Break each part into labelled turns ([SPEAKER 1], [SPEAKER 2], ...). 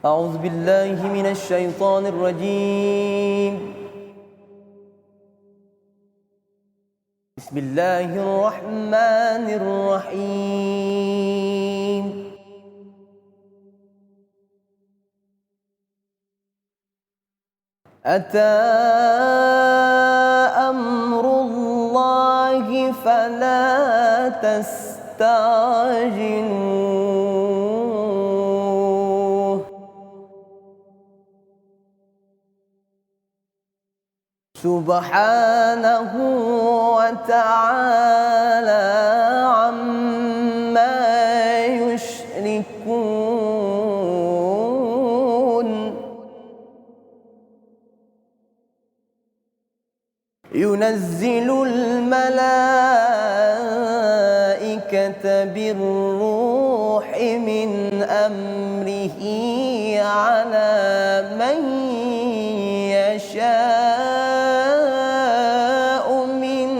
[SPEAKER 1] أعوذ بالله من الشيطان الرجيم. بسم الله الرحمن الرحيم. أتى أمر الله فلا تستعجلوه سبحانه وتعالى عما يشركون. ينزل الملائكة بالروح من أمره على من يشاء من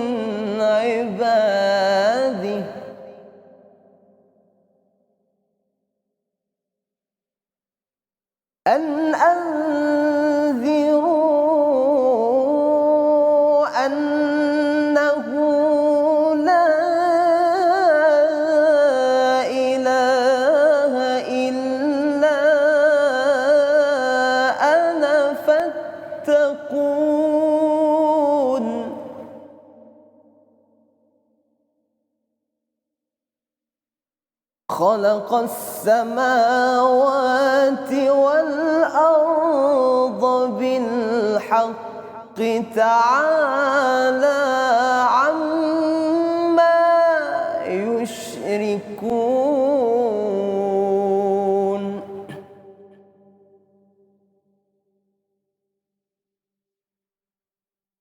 [SPEAKER 1] عباده أن أنذروا أنه لا إله إلا أنا فاتقون. خلق السماوات والأرض بالحق تعالى عما يشركون.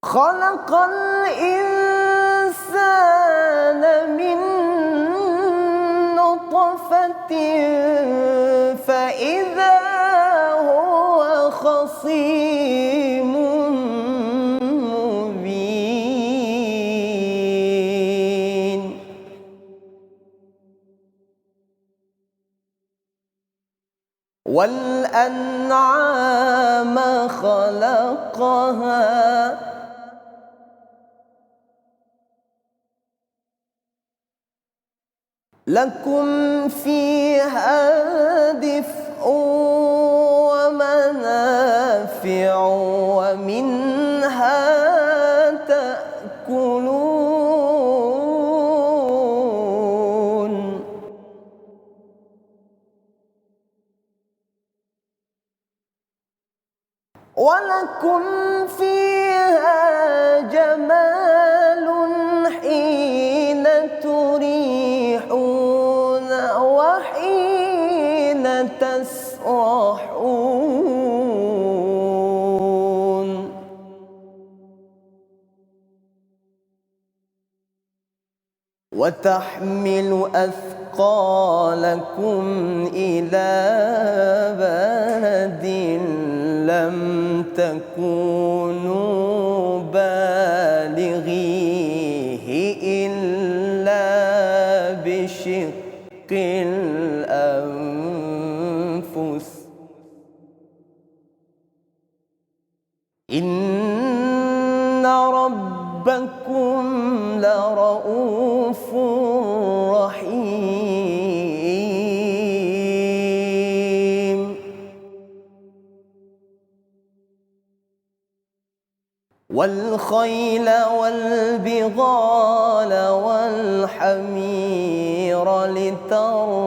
[SPEAKER 1] خلق الإنسان من نطفة فإذا هو خصيم مبين. والأنعام خلقها لكم فيها دفء ومنافع ومنها تأكلون. ولكم فيها جمال حين تريحون وحين تسرحون. وتحمل أثقالكم إلى بلد لم تكونوا بالغيه إلا بشق الأنفس إن ربكم لرؤوف رحيم. والخيل والبغال والحمير لتركبها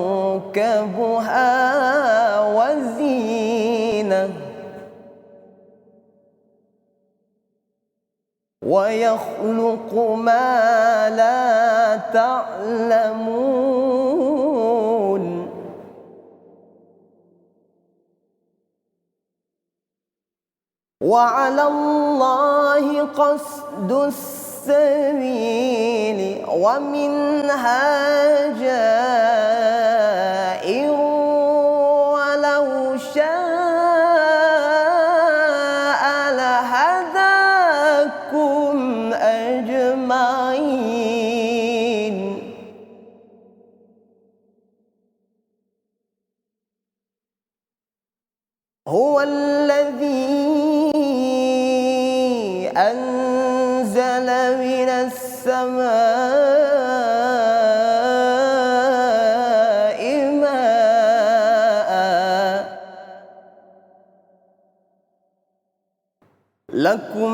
[SPEAKER 1] وزينة ويخلق ما لا تعلمون. وعلى الله قصد السبيل ومنها جائر ولو شاء لهداكم أجمعين. هو الذي أنزل من السماء ماء لكم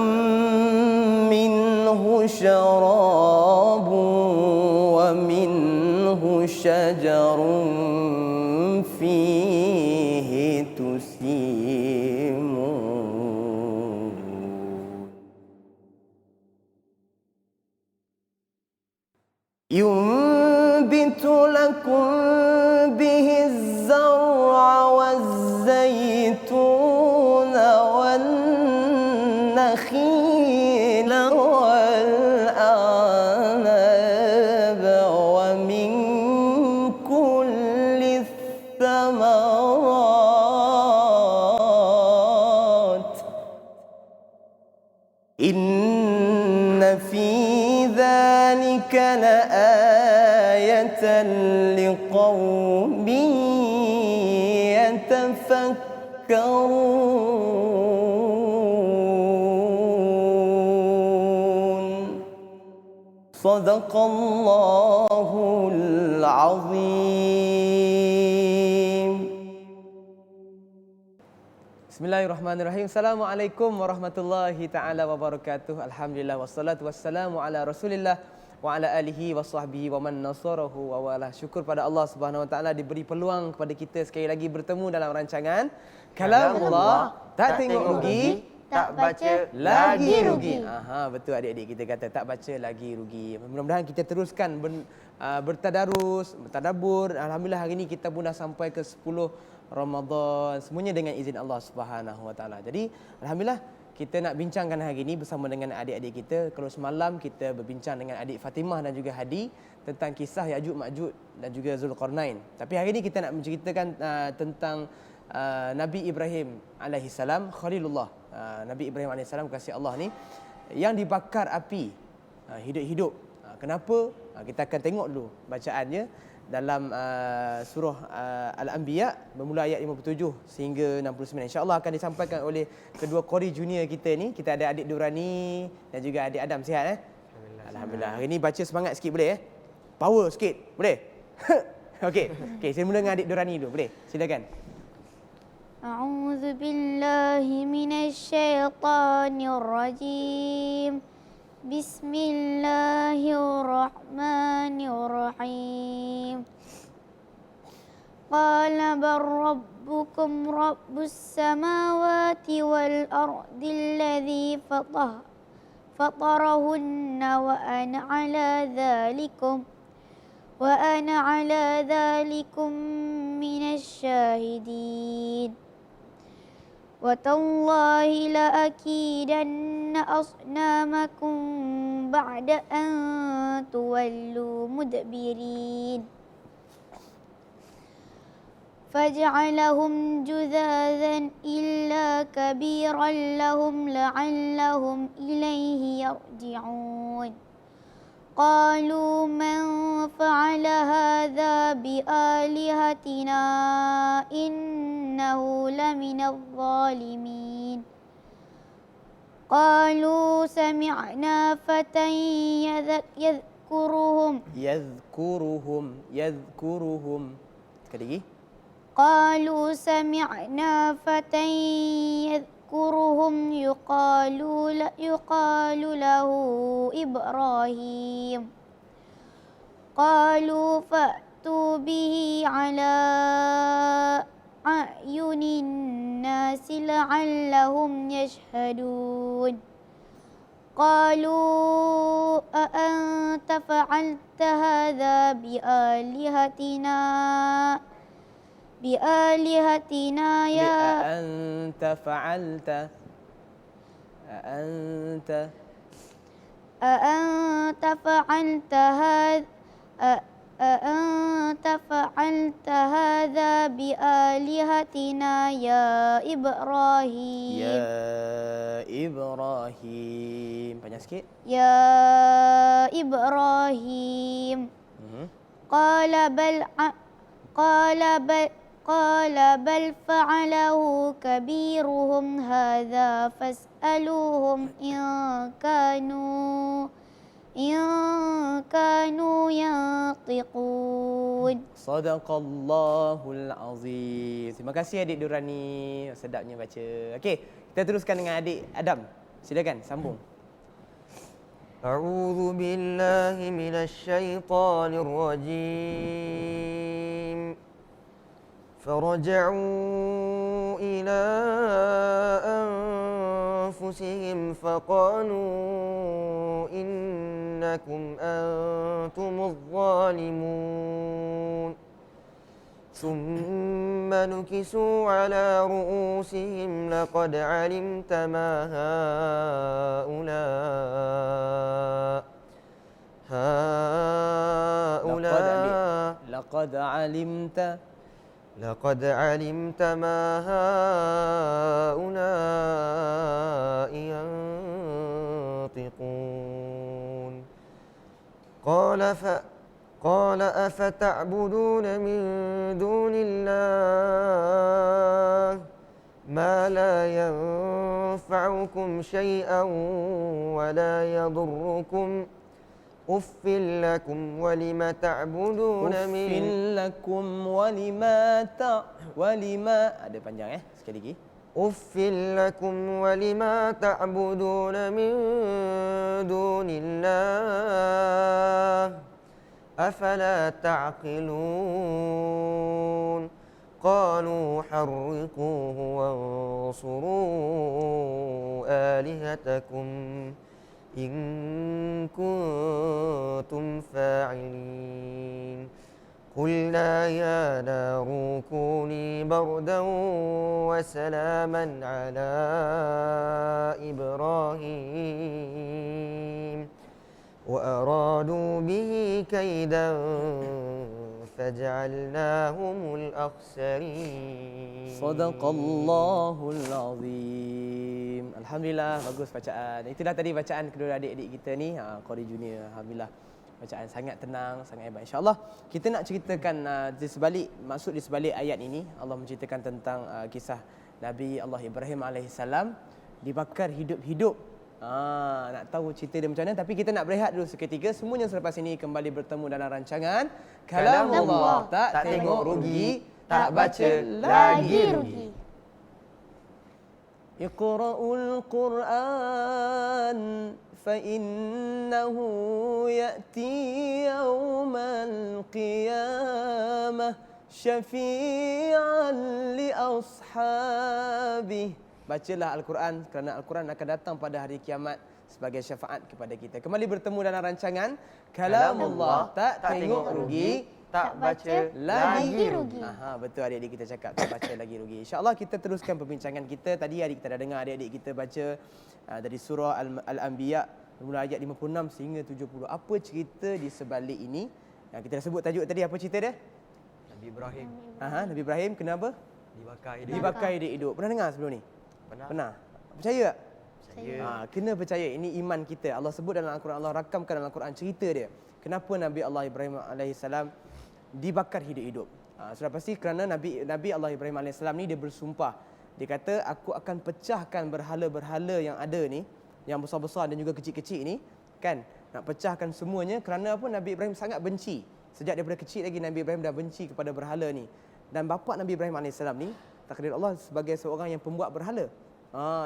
[SPEAKER 1] منه شراب ومنه شجر فيه تسيمون ينبت لكم به الزرع والزيتون والنخيل والأعناب ومن كل الثمرات إن في ذلك لآية لقوم يتفكرون صدق الله العظيم.
[SPEAKER 2] Bismillahirrahmanirrahim. Assalamualaikum warahmatullahi taala wabarakatuh. Alhamdulillah wassalatu wassalamu ala Rasulillah wa ala alihi wa sahbihi wa man nasarahu wa wala. Syukur pada Allah Subhanahu wa taala diberi peluang kepada kita sekali lagi bertemu dalam rancangan Kalamullah. Tak tengok rugi,
[SPEAKER 3] tak baca
[SPEAKER 2] lagi rugi. Aha, betul adik-adik, kita kata tak baca lagi rugi. Mudah-mudahan kita teruskan bertadarus, bertadabbur. Alhamdulillah hari ini kita pun dah sampai ke 10 Ramadan, semuanya dengan izin Allah Subhanahu Wa Taala. Jadi alhamdulillah kita nak bincangkan hari ini bersama dengan adik-adik kita. Kalau semalam kita berbincang dengan adik Fatimah dan juga Hadi tentang kisah Ya'juj Ma'juj dan juga Zulkarnain. Tapi hari ini kita nak menceritakan tentang Nabi Ibrahim alaihissalam, Khalilullah. Nabi Ibrahim alaihissalam kasih Allah ni yang dibakar api hidup-hidup. Kenapa? Kita akan tengok dulu bacaannya dalam surah Al-Anbiya bermula ayat 57 sehingga 69. InsyaAllah akan disampaikan oleh kedua qori junior kita ni. Kita ada adik Durani dan juga adik Adam. Sihat Alhamdulillah. Hari ni baca semangat sikit boleh Power sikit boleh? Okey, saya mula dengan adik Durani dulu. Boleh? Silakan.
[SPEAKER 3] A'udzu billahi minasyaitonir rajim. Bismillahirrahmanirrahim. Qala bar rabbukum rabbus samawati wal ardi alladhi fatarahunna wa ana ala dhalikum minasy syahidin. وَتَاللَّهِ لَأَكِيدَنَّ أَصْنَامَكُمْ بَعْدَ أَنْ تُوَلُّوا مُدْبِرِينَ فَجَعَلَهُمْ جُذَاذًا إِلَّا كَبِيرًا لَهُمْ لَعَلَّهُمْ إِلَيْهِ يَرْجِعُونَ قالوا من فعل هذا بآلهتنا إنه لمن الظالمين قالوا سمعنا فتى
[SPEAKER 2] يذكرهم sekali lagi.
[SPEAKER 3] قالوا سمعنا فتى يذكرهم يقال له إبراهيم قالوا فأتوا به على أعين الناس لعلهم يشهدون قالوا أأنت فعلت هذا بآلهتنا يا
[SPEAKER 2] أأنت فعلت
[SPEAKER 3] هذا بآلهتنا يا
[SPEAKER 2] إبراهيم panjang sikit.
[SPEAKER 3] يا إبراهيم قال بل قال بل فعله كبيرهم هذا فاسألوهم إن كانوا ينطقون.
[SPEAKER 2] Sadaqallahul azim. Terima kasih adik Durani. Sedapnya baca. Okey, kita teruskan dengan adik Adam. Silakan sambung.
[SPEAKER 1] أعوذ بالله من الشيطان الرجيم فرجعوا إلى أنفسهم فقالوا إنكم أنتم الظالمون ثم نكسوا على رؤوسهم لقد علمت ما لقد علمت ما هؤلاء ينطقون قال أفتعبدون من دون الله ما لا ينفعكم شيئا ولا يضركم أف لكم ولم تعبدون من
[SPEAKER 2] لكم ولما ada panjang sekali lagi.
[SPEAKER 1] أف لكم ولما تعبدون من دون الله أفلا تعقلون قالوا حرقوه وانصروا آلهتكم إن كنتم فاعلين قلنا يا نار كوني بردا وسلاما على إبراهيم وأرادوا به كيدا فجعلناهم الأخسرين.
[SPEAKER 2] Sadaqallahul azim. Alhamdulillah, bagus bacaan. Itulah tadi bacaan kedua adik-adik kita ni, Qari Junior. Alhamdulillah. Bacaan sangat tenang, sangat hebat. InsyaAllah kita nak ceritakan di sebalik ayat ini, Allah menceritakan tentang kisah Nabi Allah Ibrahim alaihissalam dibakar hidup-hidup. Nak tahu cerita dia macam mana, tapi kita nak berehat dulu seketika. Semuanya selepas ini kembali bertemu dalam rancangan Kalamullah. Tak tengok rugi, tak baca lagi rugi. Iqra'ul Qur'an fa innahu ya'ti yawmal qiyamah syafi'an li ashabih. Bacalah Al-Quran kerana Al-Quran akan datang pada hari kiamat sebagai syafaat kepada kita. Kembali bertemu dalam rancangan Kalamullah. Tak tengok rugi, tak baca lagi rugi. Betul adik-adik kita cakap, tak baca lagi rugi. InsyaAllah kita teruskan perbincangan kita. Tadi adik kita dah dengar adik-adik kita baca dari surah Al-Anbiya mulai ayat 56 sehingga 70. Apa cerita di sebalik ini? Yang kita dah sebut tajuk tadi, apa cerita dia?
[SPEAKER 1] Nabi Ibrahim.
[SPEAKER 2] Nabi Ibrahim kenapa? Dibakar hidup-hidup. Pernah dengar sebelum ni? Pernah. Percaya tak?
[SPEAKER 3] Percaya.
[SPEAKER 2] Kena percaya, ini iman kita. Allah sebut dalam Al-Quran, Allah rakamkan dalam Al-Quran cerita dia. Kenapa Nabi Allah Ibrahim alaihissalam dibakar hidup-hidup? Sudah pasti kerana Nabi Allah Ibrahim alaihissalam ni dia bersumpah. Dia kata, aku akan pecahkan berhala-berhala yang ada ni, yang besar-besar dan juga kecil-kecil ni, kan? Nak pecahkan semuanya kerana apa? Nabi Ibrahim sangat benci. Sejak daripada kecil lagi Nabi Ibrahim dah benci kepada berhala ni. Dan bapa Nabi Ibrahim alaihissalam ni takdir Allah sebagai seorang yang pembuat berhala.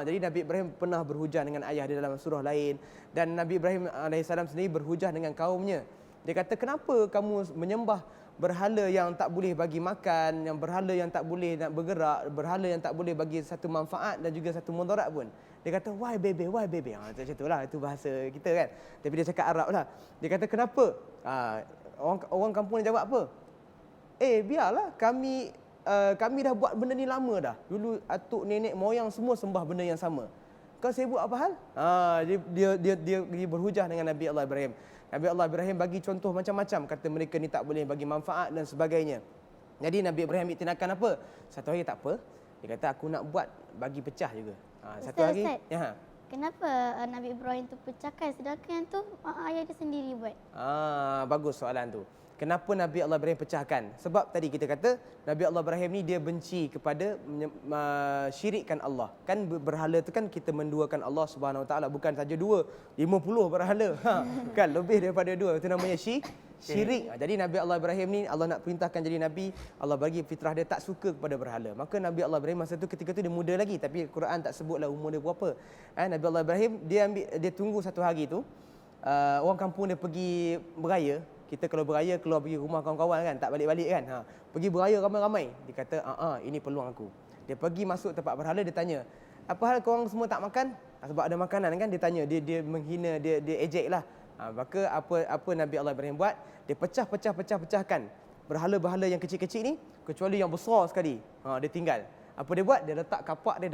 [SPEAKER 2] Jadi Nabi Ibrahim pernah berhujah dengan ayah dia dalam surah lain, dan Nabi Ibrahim alaihissalam sendiri berhujah dengan kaumnya. Dia kata, kenapa kamu menyembah berhala yang tak boleh bagi makan, yang berhala yang tak boleh nak bergerak, berhala yang tak boleh bagi satu manfaat dan juga satu mudarat pun. Dia kata, why baby. Macam itulah, itu bahasa kita kan. Tapi dia cakap Arab lah. Dia kata, kenapa? Orang kampung dia jawab apa? Biarlah, kami dah buat benda ni lama dah. Dulu atuk, nenek, moyang semua sembah benda yang sama. Kau sibuk apa hal? Dia berhujah dengan Nabi Allah Ibrahim. Nabi Allah Ibrahim bagi contoh macam-macam. Kata mereka ni tak boleh bagi manfaat dan sebagainya. Jadi Nabi Ibrahim iktinakkan apa? Satu hari tak apa. Dia kata, aku nak buat bagi pecah juga. Satu hari.
[SPEAKER 3] Ustaz. kenapa Nabi Ibrahim tu pecahkan sedangkan yang tu ayah dia sendiri buat?
[SPEAKER 2] Bagus soalan tu. Kenapa Nabi Allah Ibrahim pecahkan? Sebab tadi kita kata Nabi Allah Ibrahim ni dia benci kepada syirikkan Allah. Kan berhala tu kan kita menduakan Allah Subhanahu Wa Taala, bukan saja 2, 50 berhala. Kan lebih daripada 2. Itu namanya syirik. Jadi Nabi Allah Ibrahim ni Allah nak perintahkan jadi nabi, Allah bagi fitrah dia tak suka kepada berhala. Maka Nabi Allah Ibrahim masa tu ketika tu dia muda lagi, tapi Quran tak sebutlah umur dia berapa. Nabi Allah Ibrahim dia tunggu satu hari tu, orang kampung dia pergi beraya. Kita kalau beraya keluar pergi rumah kawan-kawan kan, tak balik-balik kan. Pergi beraya ramai-ramai. Dia kata, ini peluang aku. Dia pergi masuk tempat berhala, dia tanya, apa hal korang semua tak makan? Sebab ada makanan kan, dia tanya, dia menghina, dia ejek lah. Maka apa Nabi Allah Ibrahim buat? Dia pecahkan berhala-berhala yang kecil-kecil ni, kecuali yang besar sekali. Dia tinggal. Apa dia buat? Dia letak kapak dia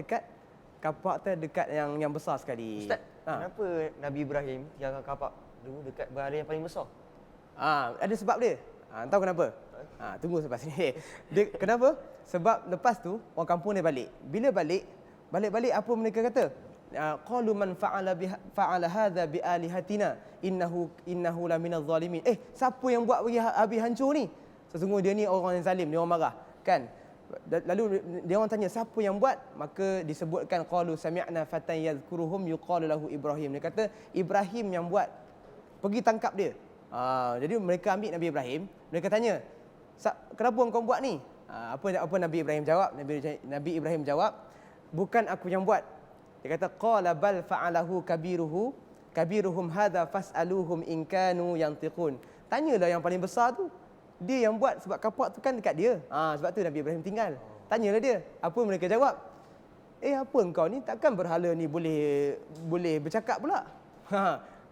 [SPEAKER 2] dekat yang besar sekali.
[SPEAKER 1] Ustaz, kenapa Nabi Ibrahim tinggalkan kapak dulu dekat berhala yang paling besar?
[SPEAKER 2] Ada sebab dia. Tahu kenapa? Tunggu sampai sini. Kenapa? Sebab lepas tu orang kampung dia balik. Bila balik apa mereka kata? Qalu man fa'ala hadza bi alihatina innahu la minadh zalimin. Siapa yang buat bagi habis hancur ni? Sesungguhnya dia ni orang yang zalim, dia orang marah, kan? Lalu dia orang tanya siapa yang buat? Maka disebutkan qalu sami'na fatan yadhkuruhum yuqalu lahu Ibrahim. Dia kata Ibrahim yang buat. Pergi tangkap dia. Jadi mereka ambil Nabi Ibrahim, mereka tanya, kenapa engkau buat ni? Apa Nabi Ibrahim jawab? Nabi Ibrahim jawab, bukan aku yang buat. Dia kata qala bal fa'alahu kabiruhum hadza fas'aluhum in kanu yantiqun. Tanyalah yang paling besar tu. Dia yang buat sebab kapak tu kan dekat dia. Sebab tu Nabi Ibrahim tinggal. Tanyalah dia. Apa mereka jawab? Apa engkau ni, takkan berhala ni boleh bercakap pula?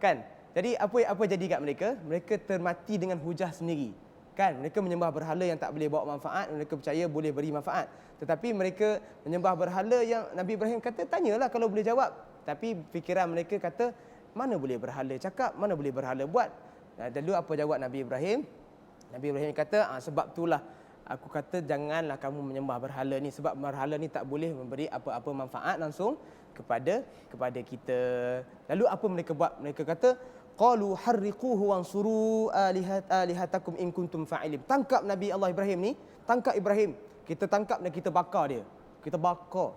[SPEAKER 2] Kan? Jadi apa jadi kat mereka? Mereka termati dengan hujah sendiri. Kan? Mereka menyembah berhala yang tak boleh bawa manfaat, mereka percaya boleh beri manfaat. Tetapi mereka menyembah berhala yang Nabi Ibrahim kata, tanyalah kalau boleh jawab. Tapi fikiran mereka kata, mana boleh berhala cakap, mana boleh berhala buat. Lalu apa jawab Nabi Ibrahim? Nabi Ibrahim kata, sebab itulah aku kata janganlah kamu menyembah berhala ni, sebab berhala ni tak boleh memberi apa-apa manfaat langsung kepada kita. Lalu apa mereka buat? Mereka kata, qalu harriquhu wansuru alihatakum in kuntum fa'ilin. Tangkap Nabi Allah Ibrahim ni, tangkap Ibrahim. Kita tangkap dan kita bakar dia. Kita bakar.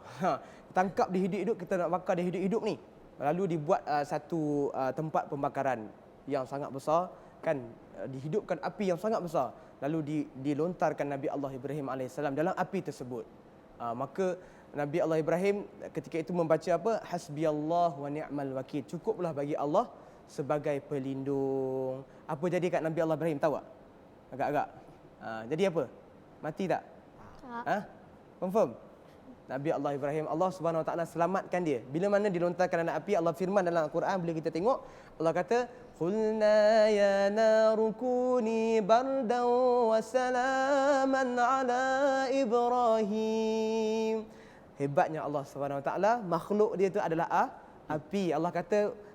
[SPEAKER 2] Tangkap dia hidup-hidup, kita nak bakar dia hidup-hidup ni. Lalu dibuat satu tempat pembakaran yang sangat besar, kan, dihidupkan api yang sangat besar. Lalu dilontarkan Nabi Allah Ibrahim AS dalam api tersebut. Maka Nabi Allah Ibrahim ketika itu membaca apa? Hasbiyallah wa ni'mal wakil. Cukuplah bagi Allah sebagai pelindung. Apa jadi kat Nabi Allah Ibrahim, tahu tak? Agak-agak. Jadi apa? Mati tak?
[SPEAKER 3] Tak.
[SPEAKER 2] Confirm? Nabi Allah Ibrahim, Allah Subhanahu Wa Taala selamatkan dia. Bila mana dilontarkan dalam api, Allah firman dalam Al-Quran, bila kita tengok, Allah kata, "Qulna ya naru kuni bardan wa salaman ala Ibrahim." Hebatnya Allah Subhanahu Wa Taala, makhluk dia tu adalah api. Allah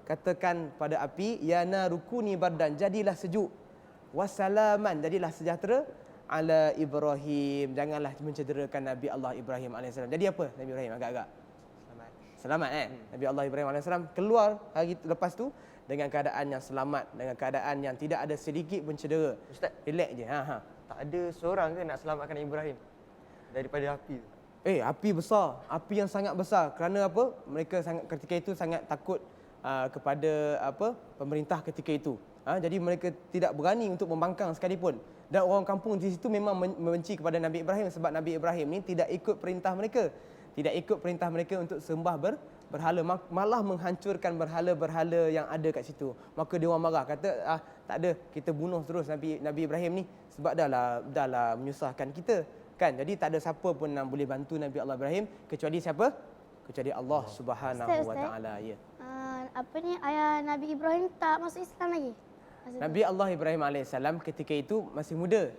[SPEAKER 2] katakan pada api, ya naru kuni bardan, jadilah sejuk, wa salaman, jadilah sejahtera, ala Ibrahim, janganlah mencederakan Nabi Allah Ibrahim AS. Jadi apa Nabi Ibrahim? Agak-agak selamat Nabi Allah Ibrahim AS keluar hari lepas tu dengan keadaan yang selamat, dengan keadaan yang tidak ada sedikit pun cedera.
[SPEAKER 1] Ustaz,
[SPEAKER 2] relax je.
[SPEAKER 1] Tak ada seorang ke nak selamatkan Ibrahim daripada api tu?
[SPEAKER 2] Api besar, api yang sangat besar. Kerana apa? Mereka ketika itu sangat takut kepada pemerintah ketika itu. Jadi mereka tidak berani untuk membangkang sekalipun. Dan orang kampung di situ memang membenci kepada Nabi Ibrahim sebab Nabi Ibrahim ni tidak ikut perintah mereka. Tidak ikut perintah mereka untuk sembah berhala, malah menghancurkan berhala-berhala yang ada kat situ. Maka dia orang marah, kata tak ada, kita bunuh terus Nabi Ibrahim ni sebab dahlah menyusahkan kita. Kan? Jadi tak ada siapa pun yang boleh bantu Nabi Allah Ibrahim kecuali siapa? Kecuali Allah Subhanahu Wa Taala. Ya.
[SPEAKER 3] Ayah Nabi Ibrahim tak masuk Islam lagi?
[SPEAKER 2] Nabi Allah Ibrahim AS ketika itu masih muda.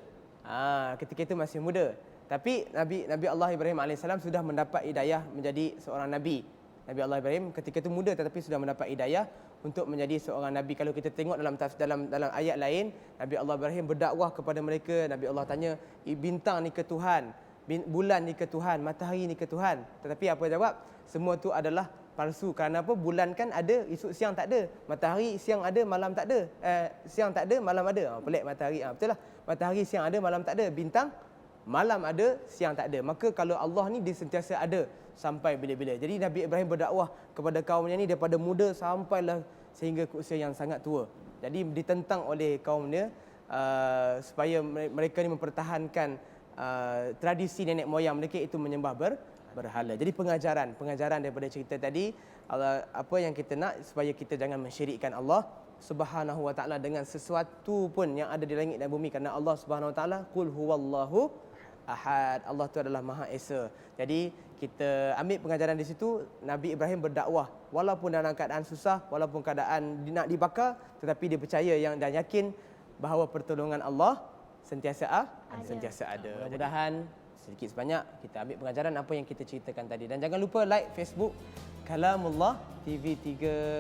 [SPEAKER 2] Ketika itu masih muda. Tapi Nabi Allah Ibrahim AS sudah mendapat hidayah menjadi seorang Nabi. Nabi Allah Ibrahim ketika itu muda tetapi sudah mendapat hidayah untuk menjadi seorang Nabi. Kalau kita tengok dalam ayat lain, Nabi Allah Ibrahim berdakwah kepada mereka. Nabi Allah tanya, bintang ni ke Tuhan, bulan ni ke Tuhan, matahari ni ke Tuhan. Tetapi apa jawab? Semua tu adalah palsu. Kerana apa? Bulan kan ada, esok siang tak ada. Matahari siang ada, malam tak ada. Siang tak ada, malam ada. Pelik matahari. Betul lah. Matahari siang ada, malam tak ada. Bintang malam ada, siang tak ada. Maka kalau Allah ni dia sentiasa ada sampai bila-bila. Jadi Nabi Ibrahim berdakwah kepada kaumnya ni daripada muda sampailah sehingga ke usia yang sangat tua. Jadi ditentang oleh kaumnya supaya mereka ni mempertahankan tradisi nenek moyang mereka itu menyembah berhala. Jadi pengajaran daripada cerita tadi, apa yang kita nak supaya kita jangan mensyirikkan Allah Subhanahu wa taala dengan sesuatu pun yang ada di langit dan bumi, kerana Allah Subhanahu wa taala qul huwallahu ahad. Allah tu adalah Maha Esa. Jadi kita ambil pengajaran di situ. Nabi Ibrahim berdakwah walaupun dalam keadaan susah, walaupun keadaan nak dibakar, tetapi dia percaya dan yakin bahawa pertolongan Allah sentiasa ada. Mudah-mudahan sedikit sebanyak kita ambil pengajaran apa yang kita ceritakan tadi. Dan jangan lupa like Facebook Kalamullah TV3,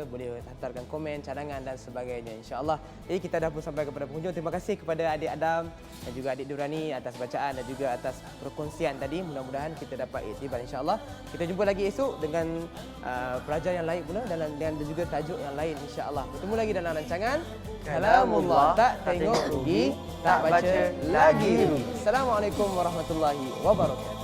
[SPEAKER 2] boleh hantarkan komen, cadangan dan sebagainya, insya-Allah. Jadi kita dah pun sampai kepada penghujung. Terima kasih kepada adik Adam dan juga adik Durani atas bacaan dan juga atas perkongsian tadi. Mudah-mudahan kita dapat iktibar, insya-Allah. Kita jumpa lagi esok dengan pelajar yang lain pula dan juga tajuk yang lain, insya-Allah. Bertemu lagi dalam rancangan Kalamullah. Tak tengok rugi, tak baca lagi rugi. Assalamualaikum warahmatullahi wabarakatuh.